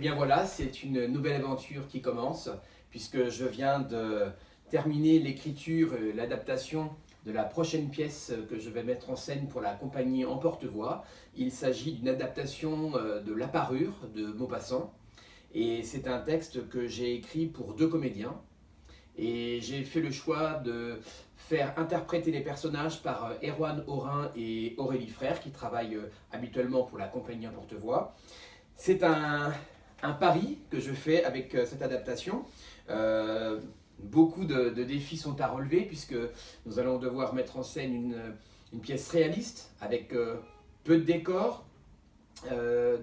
bien voilà, c'est une nouvelle aventure qui commence, puisque je viens de terminer l'écriture et l'adaptation de la prochaine pièce que je vais mettre en scène pour la compagnie En Porte-Voix. Il s'agit d'une adaptation de La Parure de Maupassant, et c'est un texte que j'ai écrit pour 2 comédiens. Et j'ai fait le choix de faire interpréter les personnages par Erwan Aurin et Aurélie Frère, qui travaillent habituellement pour la compagnie En Porte-Voix. C'est un pari que je fais avec cette adaptation. Beaucoup de défis sont à relever, puisque nous allons devoir mettre en scène une pièce réaliste avec peu de décors.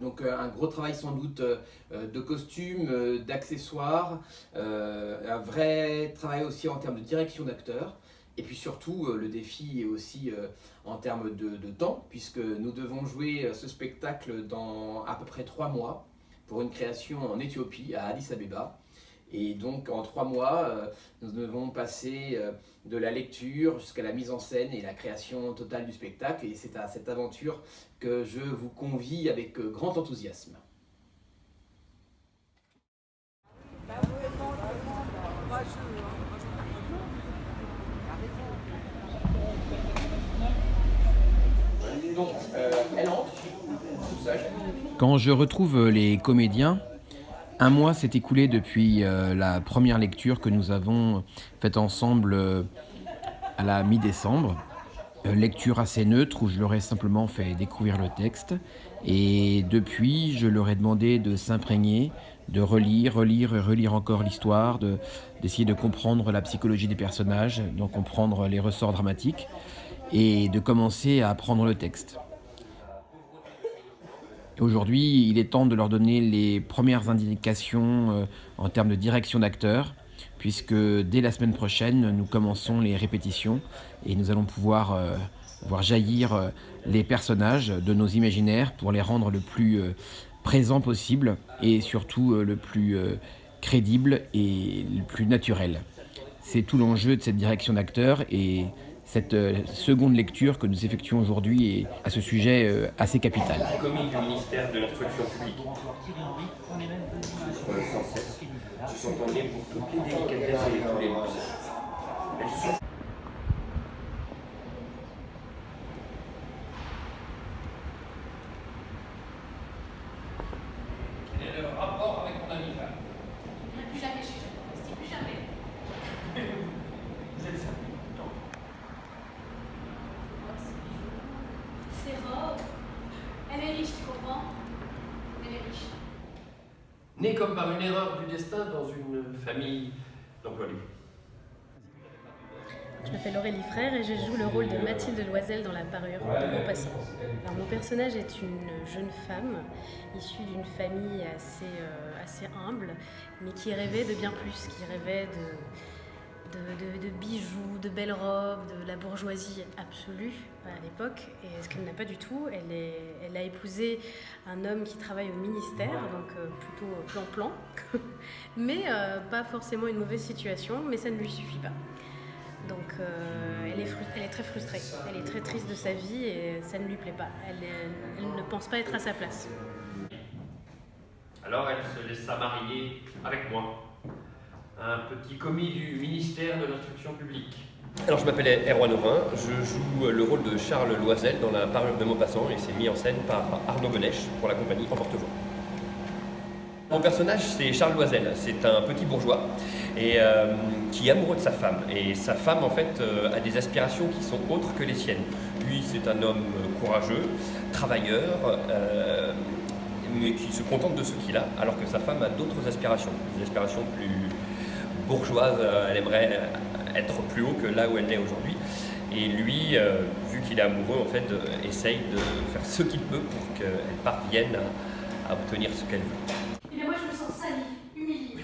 Donc un gros travail sans doute de costumes, d'accessoires, un vrai travail aussi en termes de direction d'acteurs. Et puis surtout, le défi est aussi en termes de temps, puisque nous devons jouer ce spectacle dans à peu près 3 mois pour une création en Éthiopie, à Addis Abeba. Et donc en 3 mois, nous devons passer de la lecture jusqu'à la mise en scène et la création totale du spectacle. Et c'est à cette aventure que je vous convie avec grand enthousiasme. Donc, elle entre tout seul. Quand je retrouve les comédiens, un mois s'est écoulé depuis la première lecture que nous avons faite ensemble à la mi-décembre. Lecture assez neutre où je leur ai simplement fait découvrir le texte. Et depuis, je leur ai demandé de s'imprégner, de relire et relire encore l'histoire, d'essayer de comprendre la psychologie des personnages, d'en comprendre les ressorts dramatiques et de commencer à apprendre le texte. Aujourd'hui, il est temps de leur donner les premières indications en termes de direction d'acteurs, puisque dès la semaine prochaine, nous commençons les répétitions et nous allons pouvoir voir jaillir les personnages de nos imaginaires pour les rendre le plus présents possible et surtout le plus crédible et le plus naturel. C'est tout l'enjeu de cette direction d'acteurs et cette seconde lecture que nous effectuons aujourd'hui est à ce sujet assez capitale. Commis du ministère de l'Instruction publique. Sans cesse, se sont emmenés pour toutes les délicatesses et tous les luxes. Elles sont... Quel est le rapport avec ton ami là? Plus jamais chez Jean, plus jamais. Vous êtes ça depuis longtemps? Ses robes. Elle est riche, tu comprends? Elle est riche. Né comme par une erreur du destin dans une famille d'employés. Je m'appelle Aurélie Frère et je joue le rôle de Mathilde Loisel dans La Parure de Maupassant. Alors, mon personnage est une jeune femme issue d'une famille assez humble, mais qui rêvait de bien plus, qui rêvait de bijoux, de belles robes, de la bourgeoisie absolue à l'époque, et ce qu'elle n'a pas du tout. Elle a épousé un homme qui travaille au ministère, donc plutôt plan-plan, mais pas forcément une mauvaise situation, mais ça ne lui suffit pas. Donc elle est très frustrée, elle est très triste de sa vie et ça ne lui plaît pas. Elle ne pense pas être à sa place. Alors elle se laissa marier avec moi, un petit commis du ministère de l'Instruction publique. Alors je m'appelle Erwan Aurin, je joue le rôle de Charles Loisel dans La Parure de Maupassant et c'est mis en scène par Arnaud Benech pour la compagnie En Porte-Voix. Mon personnage c'est Charles Loisel, c'est un petit bourgeois et qui est amoureux de sa femme. Et sa femme en fait a des aspirations qui sont autres que les siennes. Lui c'est un homme courageux, travailleur, mais qui se contente de ce qu'il a, alors que sa femme a d'autres aspirations, des aspirations plus bourgeoises, elle aimerait être plus haut que là où elle est aujourd'hui. Et lui, vu qu'il est amoureux, en fait, essaye de faire ce qu'il peut pour qu'elle parvienne à obtenir ce qu'elle veut. Mais moi je me sens salie, humiliée.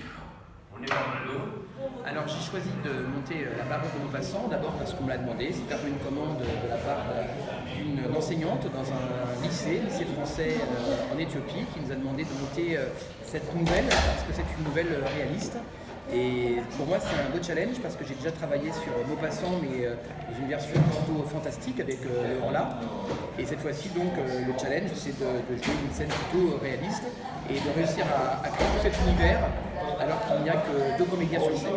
On est pas malheureux. Alors j'ai choisi de monter La Parure de Maupassant, d'abord parce qu'on me l'a demandé. C'est un peu une commande de la part d'une enseignante dans un lycée français en Éthiopie, qui nous a demandé de monter cette nouvelle, parce que c'est une nouvelle réaliste, Et pour moi, c'est un beau challenge parce que j'ai déjà travaillé sur Maupassant, mais dans une version plutôt fantastique avec Laurent Lard. Et cette fois-ci, donc, le challenge, c'est de jouer une scène plutôt réaliste et de réussir à créer tout cet univers alors qu'il n'y a que 2 comédiens sur scène.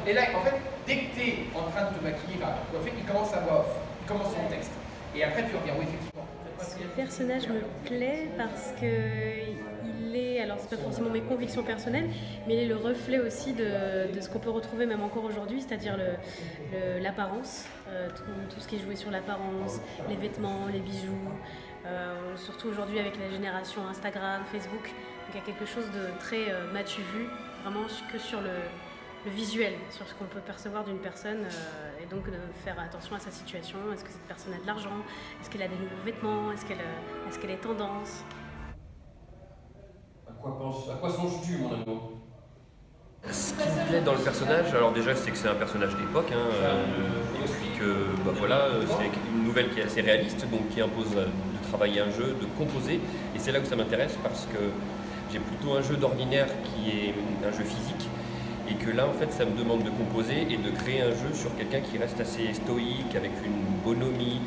Et là, en fait, dès que tu es en train de te maquiller, en fait, il commence à voix off, il commence son texte. Et après, tu reviens, oui, effectivement. Ce personnage me plaît parce que il est, alors c'est pas forcément mes convictions personnelles, mais il est le reflet aussi de ce qu'on peut retrouver même encore aujourd'hui, c'est-à-dire l'apparence, tout ce qui est joué sur l'apparence, les vêtements, les bijoux, surtout aujourd'hui avec la génération Instagram, Facebook, donc il y a quelque chose de très m'as-tu vu, vraiment que sur le visuel, sur ce qu'on peut percevoir d'une personne, et donc de faire attention à sa situation. Est-ce que cette personne a de l'argent? Est-ce qu'elle a des nouveaux vêtements? Est-ce qu'elle est tendance? À quoi songes-tu, mon amour? Ce qui me plaît dans le personnage, alors déjà c'est que c'est un personnage d'époque, et puis que c'est une nouvelle qui est assez réaliste, donc qui impose de travailler un jeu, de composer, et c'est là où ça m'intéresse parce que j'ai plutôt un jeu d'ordinaire qui est un jeu physique, et que là en fait ça me demande de composer et de créer un jeu sur quelqu'un qui reste assez stoïque, avec une bonhomie,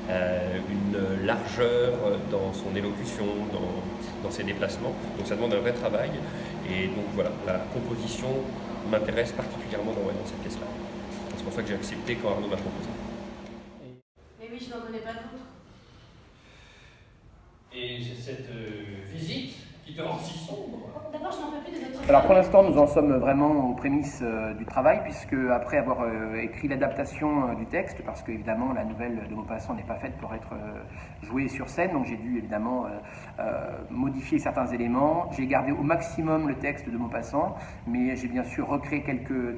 une largeur dans son élocution, dans ses déplacements, donc ça demande un vrai travail, et donc voilà, la composition m'intéresse particulièrement dans cette pièce-là. C'est pour ça que j'ai accepté quand Arnaud m'a proposé. Mais oui, je n'en connais pas d'autres. Et c'est cette visite qui te rend si sombre. D'abord, je n'en peux plus de votre... Alors pour l'instant, nous en sommes vraiment aux prémices du travail, puisque après avoir écrit l'adaptation du texte, parce que évidemment la nouvelle de Maupassant n'est pas faite pour être jouée sur scène, donc j'ai dû évidemment modifier certains éléments. J'ai gardé au maximum le texte de Maupassant, mais j'ai bien sûr recréé quelques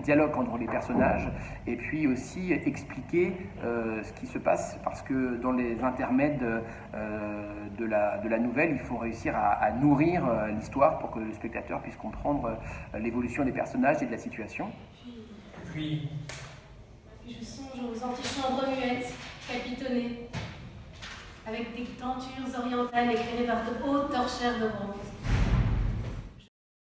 dialogues entre les personnages, et puis aussi expliquer ce qui se passe, parce que dans les intermèdes de la nouvelle, il faut réussir à nourrir l'histoire pour que le spectateur puisse comprendre l'évolution des personnages et de la situation. Puis Je songe aux antichambres muettes, capitonnées, avec des tentures orientales éclairées par de hautes torchères de bronze.